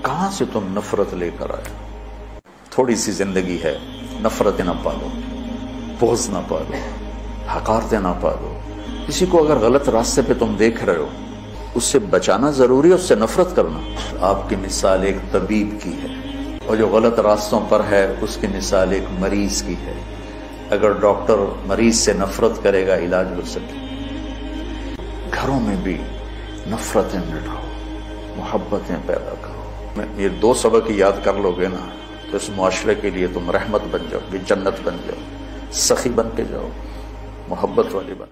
کہاں سے تم نفرت لے کر آئے؟ تھوڑی سی زندگی ہے، نفرتیں نہ پالو، بغض نہ پالو، حقارتیں نہ پالو۔ کسی کو اگر غلط راستے پہ تم دیکھ رہے ہو، اس سے بچانا ضروری ہے، اس سے نفرت کرنا۔ آپ کی مثال ایک طبیب کی ہے، اور جو غلط راستوں پر ہے اس کی مثال ایک مریض کی ہے۔ اگر ڈاکٹر مریض سے نفرت کرے گا، علاج ہو سکے۔ گھروں میں بھی نفرتیں مٹاؤ، محبتیں پیدا کرو۔ یہ دو سبق یاد کر لو گے نا تو اس معاشرے کے لیے تم رحمت بن جاؤ گے، جنت بن جاؤ، سخی بن کے جاؤ، محبت والی بن۔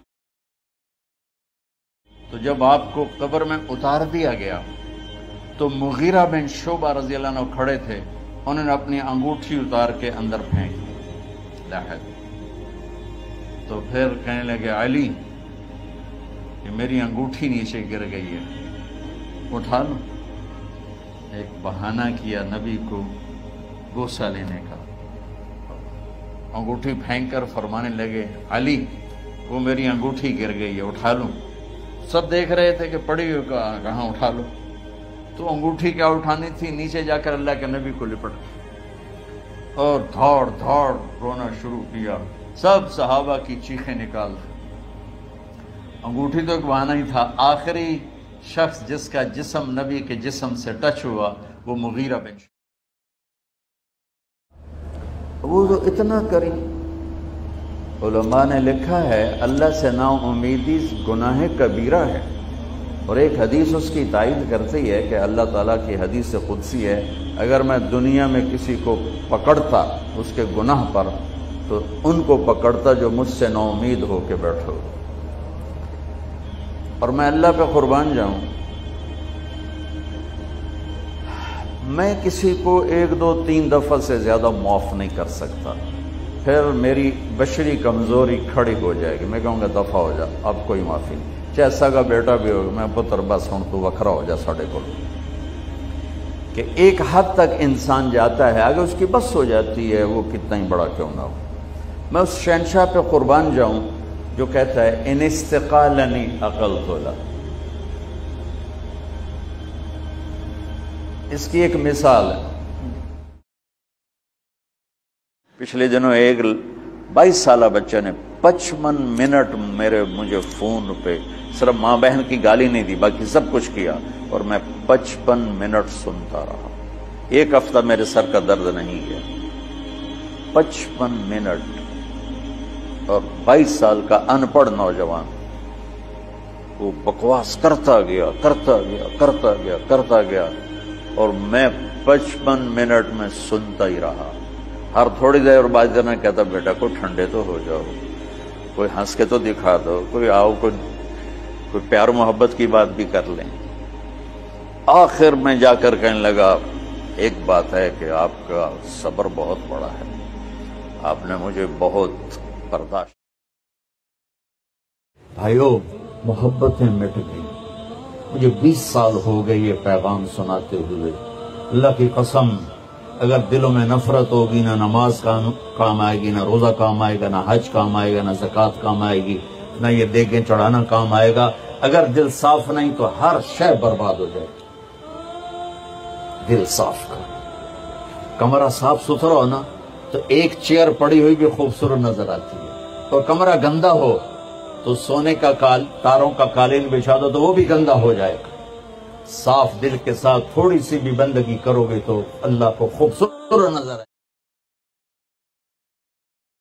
تو جب آپ کو قبر میں اتار دیا گیا تو مغیرہ بن شعبہ رضی اللہ عنہ کھڑے تھے، انہوں نے اپنی انگوٹھی اتار کے اندر پھینک دی لاحق۔ تو پھر کہنے لگے علی کہ میری انگوٹھی نیچے گر گئی ہے، اٹھا لو۔ ایک بہانہ کیا نبی کو بوسہ لینے کا، انگوٹھی پھینک کر فرمانے لگے علی وہ میری انگوٹھی گر گئی ہے، اٹھا لو۔ سب دیکھ رہے تھے کہ پڑی ہوئی کہاں، اٹھا لو۔ تو انگوٹھی کیا اٹھانی تھی، نیچے جا کر اللہ کے نبی کو لپٹ اور دھوڑ دھوڑ رونا شروع کیا۔ سب صحابہ کی چیخیں نکال دی۔ انگوٹھی تو ایک بہانہ ہی تھا۔ آخری شخص جس کا جسم نبی کے جسم سے ٹچ ہوا وہ مغیرہ بن شعبہ۔ وہ تو اتنا کریم، علماء نے لکھا ہے اللہ سے نا امیدی گناہ کبیرہ ہے، اور ایک حدیث اس کی تائید کرتی ہے کہ اللہ تعالیٰ کی حدیث قدسی ہے، اگر میں دنیا میں کسی کو پکڑتا اس کے گناہ پر تو ان کو پکڑتا جو مجھ سے نا امید ہو کے بیٹھو۔ اور میں اللہ پہ قربان جاؤں، میں کسی کو 1 2 3 دفعہ سے زیادہ معاف نہیں کر سکتا، پھر میری بشری کمزوری کھڑی ہو جائے گی، میں کہوں گا دفعہ ہو جا، اب کوئی معافی نہیں، چاہے سگا بیٹا بھی ہوگا، میں پتر بس ہوں تو وکھرا ہو جا ساڑھے کو۔ کہ ایک حد تک انسان جاتا ہے، اگر اس کی بس ہو جاتی ہے وہ کتنا ہی بڑا کیوں نہ ہو۔ میں اس شہنشاہ پہ قربان جاؤں جو کہتا ہے ان استقالنی عقلت له۔ اس کی ایک مثال ہے، پچھلے دنوں ایک 22 سالہ بچہ نے 55 منٹ مجھے فون پہ صرف ماں بہن کی گالی نہیں دی، باقی سب کچھ کیا، اور میں 55 منٹ سنتا رہا۔ 1 ہفتہ میرے سر کا درد نہیں گیا۔ 55 منٹ، اور 22 سال کا ان پڑھ نوجوان وہ بکواس کرتا گیا، اور میں 55 منٹ میں سنتا ہی رہا۔ ہر تھوڑی دیر بعد میں کہتا بیٹا کوئی ٹھنڈے تو ہو جاؤ، کوئی ہنس کے تو دکھا دو، کوئی آؤ، کوئی پیار محبت کی بات بھی کر لیں۔ آخر میں جا کر کہنے لگا ایک بات ہے کہ آپ کا صبر بہت بڑا ہے، آپ نے مجھے بہت برداشت۔ بھائیو محبتیں مٹ گئی، مجھے 20 سال ہو گئے یہ پیغام سناتے ہوئے۔ اللہ کی قسم اگر دلوں میں نفرت ہوگی، نہ نماز کام آئے گی، نہ روزہ کام آئے گا، نہ حج کام آئے گا، نہ زکوٰۃ کام آئے گی، نہ یہ دیگیں چڑھانا کام آئے گا۔ اگر دل صاف نہیں تو ہر شے برباد ہو جائے گی۔ دل صاف کر، کمرہ صاف ستھرا ہو نا تو ایک چیئر پڑی ہوئی بھی خوبصورت نظر آتی ہے، اور کمرہ گندا ہو تو سونے کا تاروں کا قالین بچھا دو تو وہ بھی گندا ہو جائے گا۔ صاف دل کے ساتھ تھوڑی سی بھی بندگی کرو گے تو اللہ کو خوبصورت نظر آئے۔